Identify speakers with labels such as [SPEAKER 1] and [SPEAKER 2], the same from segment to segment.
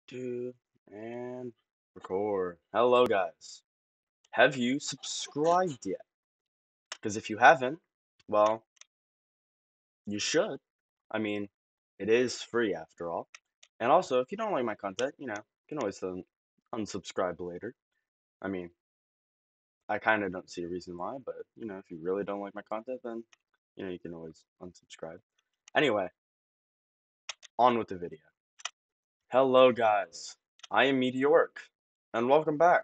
[SPEAKER 1] Do and record. Hello, guys. Have you subscribed yet? Because if you haven't, well, you should. I mean, it is free after all. And also, if you don't like my content, you can always unsubscribe later. I mean, I kind of don't see a reason why, but if you really don't like my content, then you can always unsubscribe. Anyway, on with the video. Hello, guys. I am Meteoric, and welcome back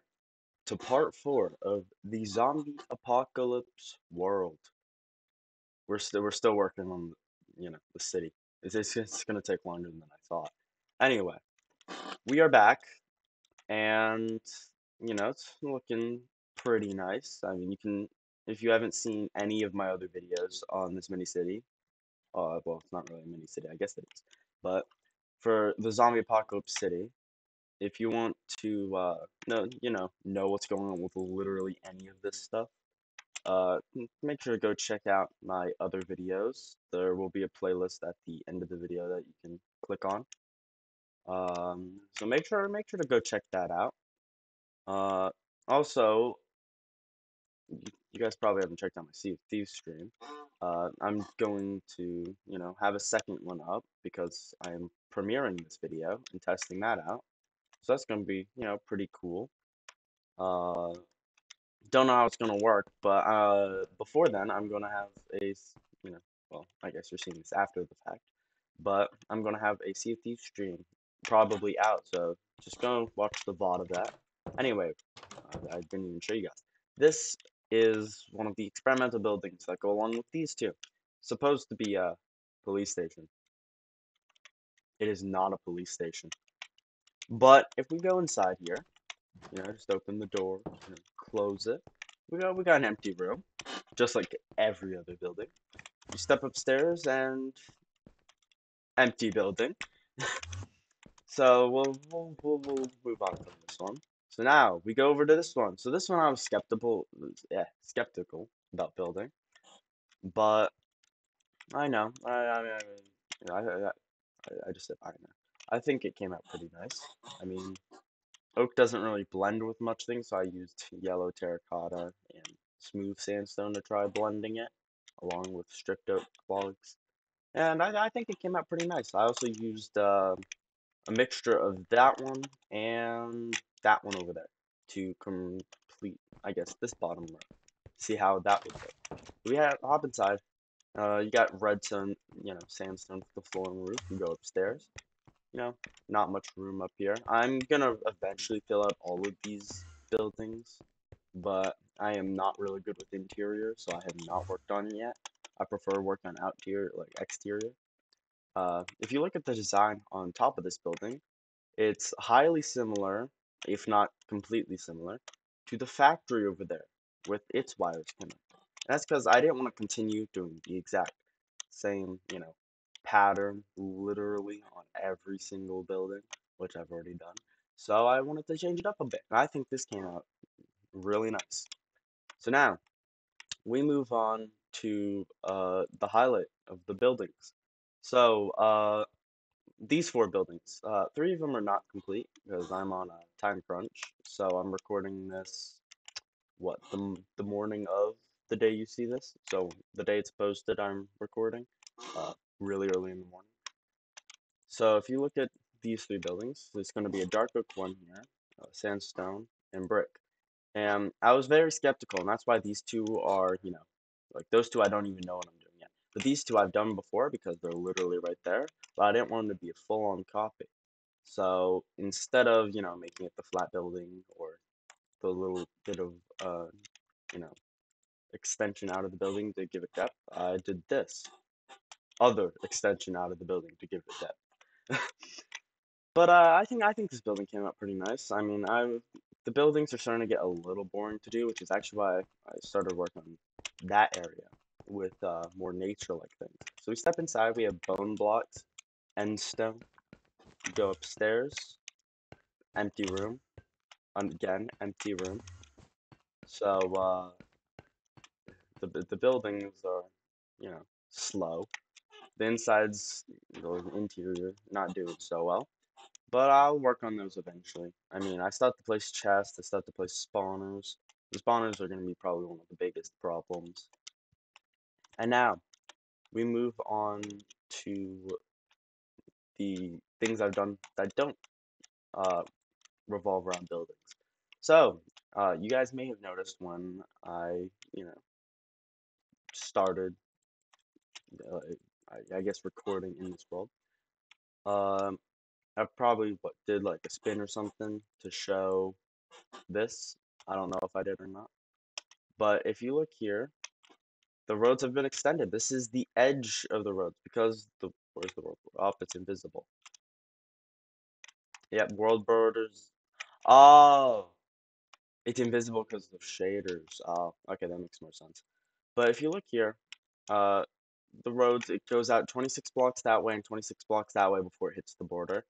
[SPEAKER 1] to part 4 of the zombie apocalypse world. We're still working on the city. It's gonna take longer than I thought. Anyway, we are back, and it's looking pretty nice. I mean, you can if you haven't seen any of my other videos on this mini city, well, it's not really a mini city, I guess it is, but for the zombie apocalypse city, if you want to know what's going on with literally any of this stuff. Make sure to go check out my other videos. There will be a playlist at the end of the video that you can click on. So make sure to go check that out. Uh, Also, you guys probably haven't checked out my Sea of Thieves stream. I'm going to, have a second one up because I am premiering this video and testing that out. So that's going to be, pretty cool. Uh, don't know how it's gonna work, but before then, I'm gonna have well, I guess you're seeing this after the fact, but I'm gonna have a Sea of Thieves stream probably out, so just go watch the VOD of that. Anyway, I didn't even show you guys. This is one of the experimental buildings that go along with these two. Supposed to be a police station. It is not a police station. But if we go inside here, just open the door, close it. We got an empty room, just like every other building. You step upstairs and empty building. So we'll move on from this one. So now we go over to this one. So this one I was skeptical about building, but I know. I just said I know. I think it came out pretty nice. I mean, oak doesn't really blend with much things, so I used yellow terracotta and smooth sandstone to try blending it, along with stripped oak logs. And I think it came out pretty nice. I also used a mixture of that one and that one over there to complete, I guess, this bottom row. See how that would go. We have hop inside. You got redstone, sandstone for the floor and roof. You go upstairs. Not much room up here. I'm gonna eventually fill out all of these buildings, but I am not really good with interior, so I have not worked on it yet. I prefer work on exterior. If you look at the design on top of this building, it's highly similar, if not completely similar, to the factory over there with its wires connected. And that's because I didn't want to continue doing the exact same, pattern literally on every single building, which I've already done. So I wanted to change it up a bit. And I think this came out really nice. So now we move on to the highlight of the buildings. So these 4 buildings, 3 of them are not complete because I'm on a time crunch. So I'm recording this, what, the morning of the day you see this. So the day it's posted, I'm recording, really early in the morning. So if you look at these 3 buildings, there's going to be a dark oak one here, sandstone, and brick. And I was very skeptical, and that's why these 2 are, like those 2 I don't even know what I'm doing yet. But these 2 I've done before because they're literally right there, but I didn't want them to be a full-on copy. So instead of, making it the flat building or the little bit of, you know, extension out of the building to give it depth, I did this other extension out of the building to give it depth. But I think this building came out pretty nice. I mean, the buildings are starting to get a little boring to do, which is actually why I started working on that area with more nature-like things. So we step inside. We have bone blocks, end stone. You go upstairs, empty room. Again, empty room. So the buildings are, slow. The insides, the interior, not doing so well. But I'll work on those eventually. I mean, I still have to place chests, I still have to place spawners. The spawners are going to be probably one of the biggest problems. And now, we move on to the things I've done that don't uh, revolve around buildings. So, you guys may have noticed when I started, uh, I guess, recording in this world. Um, I probably did like a spin or something to show this. I don't know if I did or not. But if you look here, the roads have been extended. This is the edge of the roads because where's the world? Oh, it's invisible. Yep, world borders. Oh, it's invisible because of shaders. Oh, okay, that makes more sense. But if you look here, uh, the roads, it goes out 26 blocks that way and 26 blocks that way before it hits the border.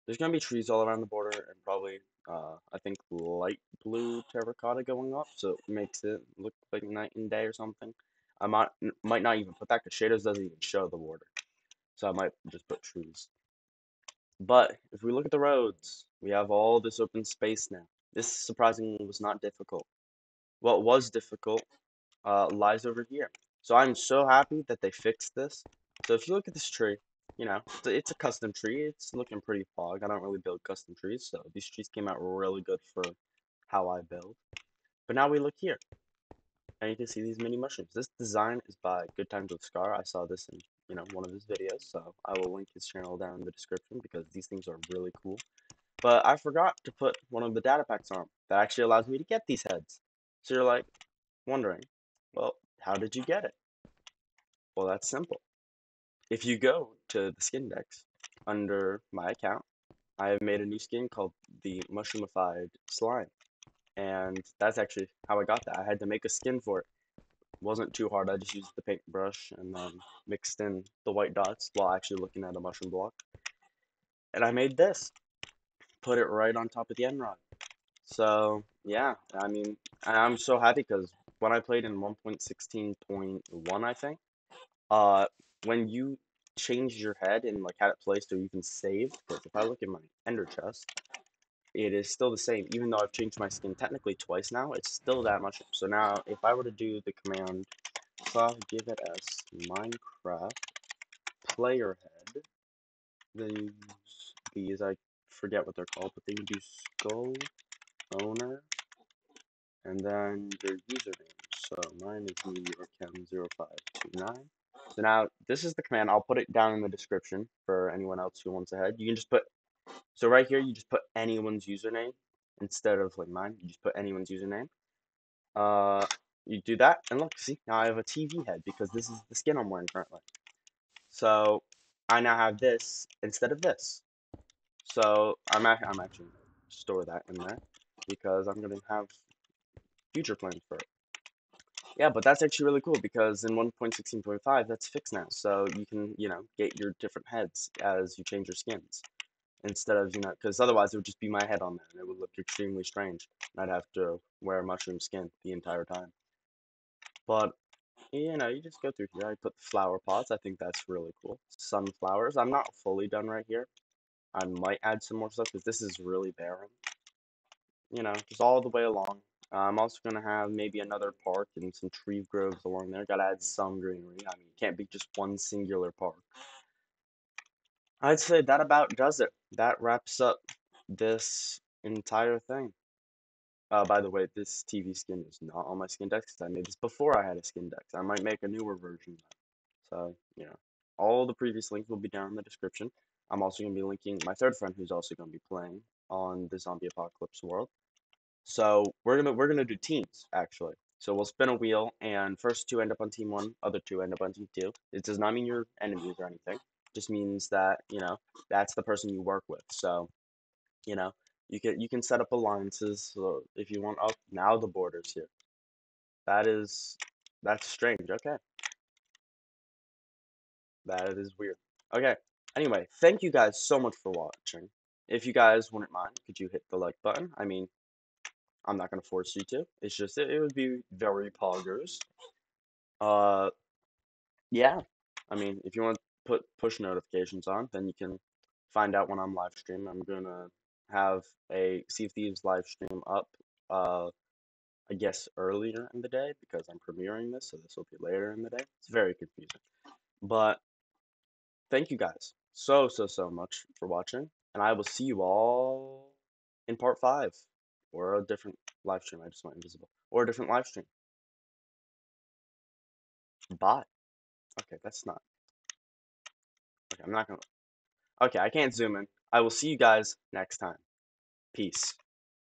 [SPEAKER 1] There's gonna be trees all around the border and probably, I think light blue terracotta going up, so it makes it look like night and day or something. I might not even put that because shaders doesn't even show the border, so I might just put trees. But if we look at the roads, we have all this open space now. This surprisingly was not difficult. What was difficult lies over here. So I'm so happy that they fixed this. So if you look at this tree, it's a custom tree. It's looking pretty fog. I don't really build custom trees, so these trees came out really good for how I build. But now we look here, and you can see these mini mushrooms. This design is by Good Times with Scar. I saw this in, one of his videos, so I will link his channel down in the description because these things are really cool. But I forgot to put one of the data packs on that actually allows me to get these heads. So you're like wondering, well, how did you get it? Well, that's simple. If you go to the skin decks under my account, I have made a new skin called the Mushroomified Slime. And that's actually how I got that. I had to make a skin for it. It wasn't too hard. I just used the paintbrush and then mixed in the white dots while actually looking at a mushroom block. And I made this. Put it right on top of the end rod. So, yeah, I mean, I'm so happy because when I played in 1.16.1, I think, Uh, when you change your head and like had it placed or you can save, because if I look at my ender chest, it is still the same. Even though I've changed my skin technically twice now, it's still that much. So now, if I were to do the command, so I'll give it as Minecraft player head, then use these, I forget what they're called, but then you do skull owner, and then your username. So mine is NewYorkChem0529. So now this is the command. I'll put it down in the description for anyone else who wants ahead. You can just put, so right here, you just put anyone's username instead of like mine. You just put anyone's username. Uh, you do that, and look, see, now I have a TV head because this is the skin I'm wearing currently. So I now have this instead of this. So I'm actually gonna store that in there because I'm gonna have future plans for it. Yeah, but that's actually really cool because in 1.16.5, that's fixed now. So you can, get your different heads as you change your skins. Instead of, because otherwise it would just be my head on there and it would look extremely strange. And I'd have to wear a mushroom skin the entire time. But, you just go through here. I put the flower pots. I think that's really cool. Sunflowers. I'm not fully done right here. I might add some more stuff because this is really barren. Just all the way along. I'm also going to have maybe another park and some tree groves along there. Got to add some greenery. I mean, it can't be just one singular park. I'd say that about does it. That wraps up this entire thing. By the way, this TV skin is not on my skin decks because I made this before I had a skin decks. I might make a newer version. So, all the previous links will be down in the description. I'm also going to be linking my third friend who's also going to be playing on the zombie apocalypse world. So we're gonna do teams actually. So we'll spin a wheel, and first two end up on team one, other two end up on team two. It does not mean you're enemies or anything. It just means that that's the person you work with. So you know you can set up alliances. So if you want, oh, now the border's here. That's strange. Okay, that is weird. Okay. Anyway, thank you guys so much for watching. If you guys wouldn't mind, could you hit the like button? I mean, I'm not gonna force you to. It's just it would be very poggers. Uh, yeah. I mean, if you want to put push notifications on, then you can find out when I'm live streaming. I'm gonna have a Sea of Thieves live stream up, I guess earlier in the day because I'm premiering this, so this will be later in the day. It's very confusing. But thank you guys so much for watching, and I will see you all in part 5 or a different live stream. I just went invisible or a different live stream. Bye. Okay, that's not. Okay, I'm not gonna. Okay, I can't zoom in. I will see you guys next time. Peace.